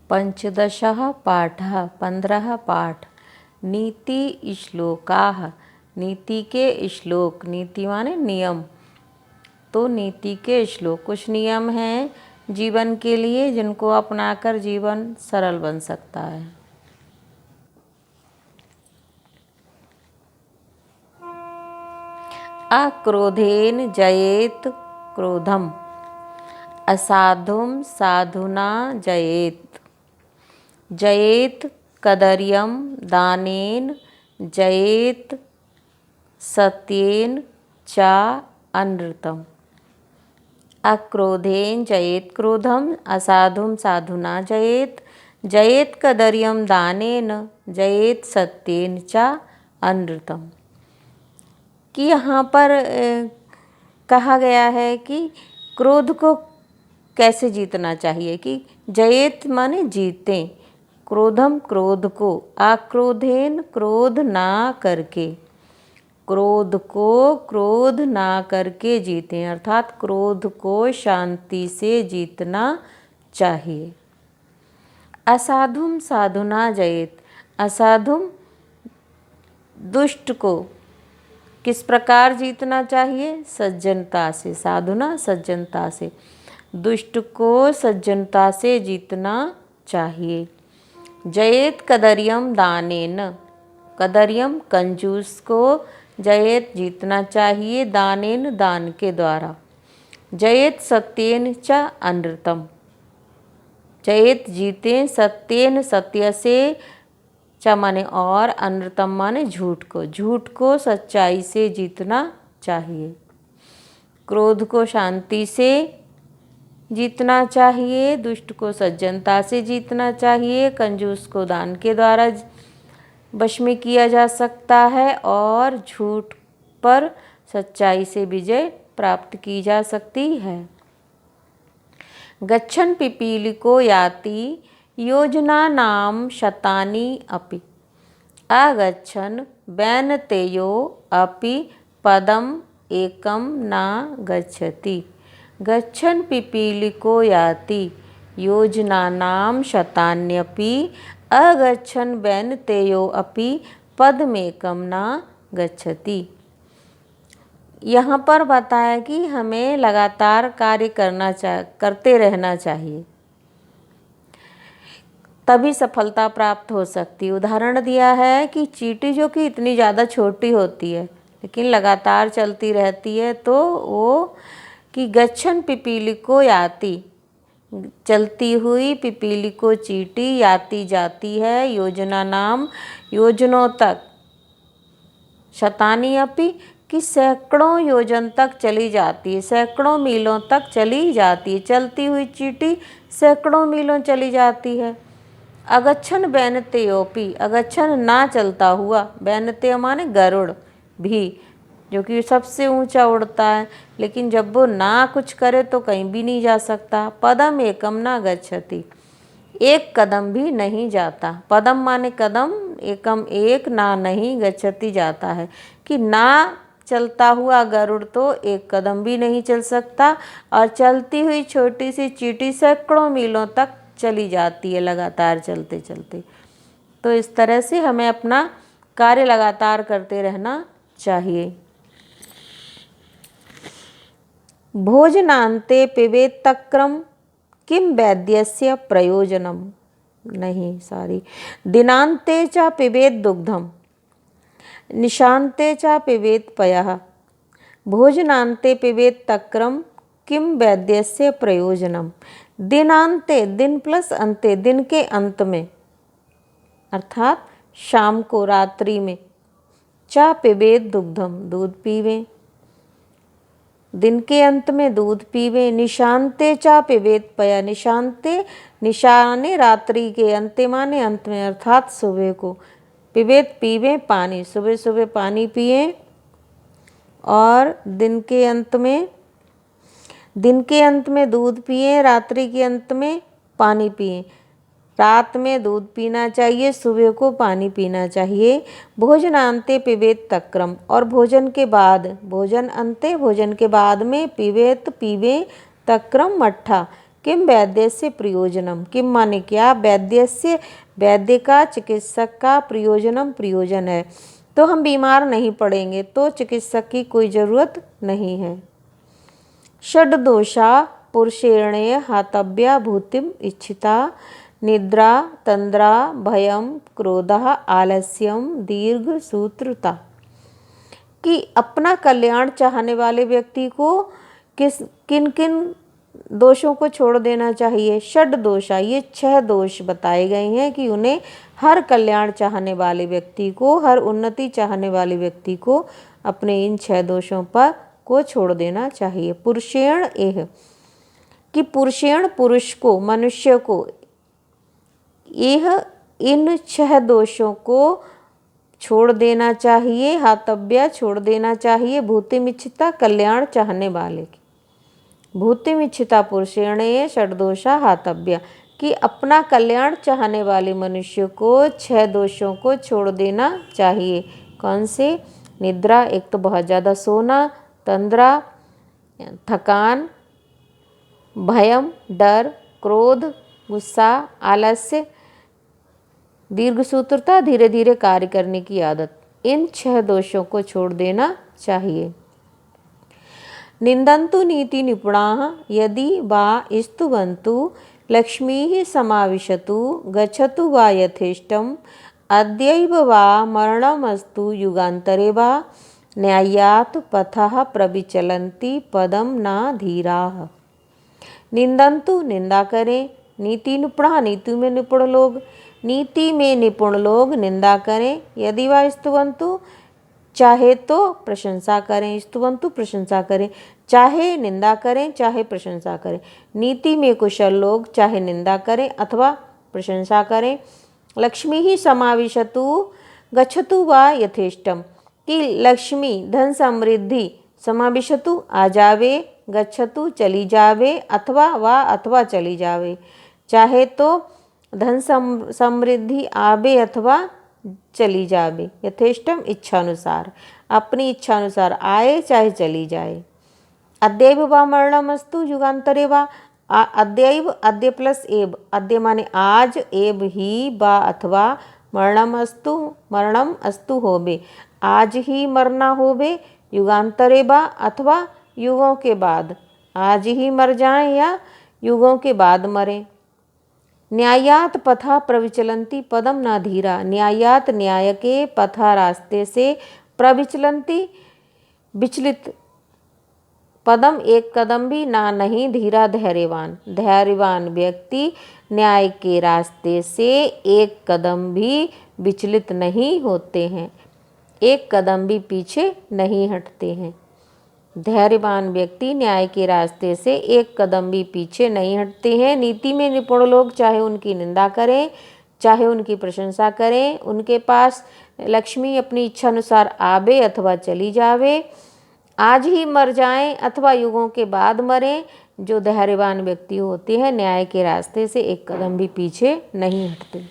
पंचदशः पाठः 15 पाठ। नीति श्लोकाः, नीति के श्लोक। नीति माने नियम, तो नीति के श्लोक कुछ नियम हैं जीवन के लिए जिनको अपनाकर जीवन सरल बन सकता है। अक्रोधेन जयेत क्रोधम, असाधुम साधुना जयेत। जयेत कदर्यम दानेन, जयेत सत्येन च अनृतम। अक्रोधेन जयेत क्रोधम, असाधुम साधुना जयेत। जयेत कदर्यम दानेन, जयेत सत्येन च अनृतम। कि यहाँ पर कहा गया है कि क्रोध को कैसे जीतना चाहिए। कि जयेत माने जीतें, क्रोधम क्रोध को, आक्रोधेन क्रोध ना करके, क्रोध को क्रोध ना करके जीतें, अर्थात क्रोध को शांति से जीतना चाहिए। असाधुम साधुना जयेत, असाधुम दुष्ट को किस प्रकार जीतना चाहिए, सज्जनता से। साधुना सज्जनता से, दुष्ट को सज्जनता से जीतना चाहिए। जयेत कदर्यम दानेन, कदर्यम कंजूस को जयेत जीतना चाहिए, दानेन दान के द्वारा। जयेत सत्येन च अनृतम, जयेत जीते सत्येन सत्य से, च माने और, अनृतम माने झूठ को, झूठ को सच्चाई से जीतना चाहिए। क्रोध को शांति से जीतना चाहिए, दुष्ट को सज्जनता से जीतना चाहिए, कंजूस को दान के द्वारा वश में किया जा सकता है, और झूठ पर सच्चाई से विजय प्राप्त की जा सकती है। गच्छन् पिपीलिको याति योजनानां शतानि अपि, अगच्छन् वैनतेयो अपि पदम् एकं न गच्छति। गच्छन् पिपीलिको याति योजनानां शतान्यपि, अगच्छन् वैनतेयो अपि पदमेकं न गच्छति। यहाँ पर बताया कि हमें लगातार कार्य करते रहना चाहिए, तभी सफलता प्राप्त हो सकती है। उदाहरण दिया है कि चींटी जो कि इतनी ज़्यादा छोटी होती है लेकिन लगातार चलती रहती है, तो वो कि गच्छन् पिपीलिको याति, चलती हुई पिपीलिको चींटी, याति जाती है, योजना नाम योजनों तक, शतानी अपि कि सैकड़ों योजन तक चली जाती है, सैकड़ों मीलों तक चली जाती है। चलती हुई चींटी सैकड़ों मीलों चली जाती है। अगच्छन् वैनतेयोपि, अगच्छन् ना चलता हुआ, वैनतेय माने गरुड़ भी, जो कि सबसे ऊंचा उड़ता है, लेकिन जब वो ना कुछ करे तो कहीं भी नहीं जा सकता। पदम एकम ना गच्छति, एक कदम भी नहीं जाता। पदम माने कदम, एकम एक, ना नहीं, गच्छति जाता है। कि ना चलता हुआ गरुड़ तो एक कदम भी नहीं चल सकता, और चलती हुई छोटी सी चींटी सैकड़ों मीलों तक चली जाती है लगातार चलते चलते। तो इस तरह से हमें अपना कार्य लगातार करते रहना चाहिए। भोजनान्ते पिबेत तक्रम, किम वैद्यस्य प्रयोजनम। नहीं, सॉरी, दिनान्ते च पिबेत दुग्धम, निशान्ते च पिबेत पयः, भोजनान्ते पिबेत तक्रम, किम वैद्यस्य प्रयोजनम। दिनान्ते, दिन प्लस अंते, दिन के अंत में, अर्थात शाम को, रात्रि में। चा पिबेत दुग्धम, दूध पीवें, दिन के अंत में दूध पीवें। निशान्ते चा पिबेत पया, निशान्ते, निशाने रात्रि के, अंते माने अंत में, अर्थात सुबह को। पिबेत पीवें पानी, सुबह सुबह पानी पिएं। और दिन के अंत में दूध पिएं, रात्रि के अंत में पानी पिएं। रात में दूध पीना चाहिए, सुबह को पानी पीना चाहिए। भोजनान्ते पिबेत तक्रम, और भोजन के बाद, भोजन अंते, भोजन के बाद में, पिबेत पीवें, तक्रम मट्ठा, किम वैद्यस्य प्रयोजनम, किम माने क्या, वैद्यस्य वैद्य का, चिकित्सक का, प्रयोजनम प्रयोजन है। तो हम बीमार नहीं पड़ेंगे तो चिकित्सक की कोई ज़रूरत नहीं है। षड्दोषा पुरुषेण्य हातव्या भूतिम इच्छिता, निद्रा तंद्रा भयम क्रोधः आलस्यम दीर्घ सूत्रता। कि अपना कल्याण चाहने वाले व्यक्ति को किन किन दोषों को छोड़ देना चाहिए। षड दोषा, ये 6 दोष बताए गए हैं कि उन्हें हर कल्याण चाहने वाले व्यक्ति को, हर उन्नति चाहने वाले व्यक्ति को अपने इन 6 दोषों पर को छोड़ देना चाहिए। पुरुषेण एह, कि पुरुषेण पुरुष को, मनुष्य को, यह इन 6 दोषों को छोड़ देना चाहिए। हातव्य, छोड़ देना चाहिए। भूतिमिच्छिता, कल्याण चाहने वाले की। भूतिमिच्छिता पुरुषेण षड्दोषा हातव्य, कि अपना कल्याण चाहने वाले मनुष्य को 6 दोषों को छोड़ देना चाहिए। कौन से? निद्रा, एक तो बहुत ज़्यादा सोना, तंद्रा थकान, भयम डर, क्रोध गुस्सा, आलस्य दीर्घ सूत्रता, धीरे धीरे कार्य करने की आदत। इन 6 दोषों को छोड़ देना चाहिए। निंदन्तु नीति निपुणाः यदि वा स्तुवन्तु, लक्ष्मीः समाविशतु, गच्छतु वा यथेष्टम्, अद्यैव वा मरणमस्तु युगान्तरे वा, न्यायात् पथः प्रविचलन्ति पदम न धीराः। निंदन्तु, निंदा करें, नीति निपुणा, नीति में निपुण लोग, नीति में निपुण लोग निंदा करें। यदि वा स्तुवन्तु, चाहे तो प्रशंसा करें। स्तुवन्तु, प्रशंसा करें, चाहे निंदा करें चाहे प्रशंसा करें। नीति में कुशल लोग चाहे निंदा करें अथवा प्रशंसा करें। लक्ष्मी ही समाविशतु, गच्छतु वा यथेष्टम, कि लक्ष्मी धन समृद्धि समाविशतु आ जावे, गच्छतु चली जावे, अथवा चली जावे। चाहे तो धन समृद्धि आवे अथवा चली जावे। यथेष्टम, इच्छानुसार, अपनी इच्छानुसार आए चाहे चली जाए। अद्यैव वा मरणमस्तु युगान्तरे वा, अद्यैव, अद्य प्लस एव, अद्य माने आज, एव ही, वा अथवा, मरणमस्तु, मरणम अस्तु होबे, आज ही मरना होबे, युगान्तरे वा अथवा युगों के बाद, आज ही मर जाएं या युगों के बाद मरें। न्यायात पथा प्रविचलंती पदम न धीरा, न्यायात न्याय के, पथा रास्ते से, प्रविचलंती विचलित, पदम एक कदम भी, ना नहीं, धीरा धैर्यवान, धैर्यवान व्यक्ति न्याय के रास्ते से एक कदम भी विचलित नहीं होते हैं, एक कदम भी पीछे नहीं हटते हैं। धैर्यवान व्यक्ति न्याय के रास्ते से एक कदम भी पीछे नहीं हटते हैं। नीति में निपुण लोग चाहे उनकी निंदा करें चाहे उनकी प्रशंसा करें, उनके पास लक्ष्मी अपनी इच्छा अनुसार आवे अथवा चली जावे, आज ही मर जाएं अथवा युगों के बाद मरें। जो धैर्यवान व्यक्ति होते हैं न्याय के रास्ते से एक कदम भी पीछे नहीं हटते।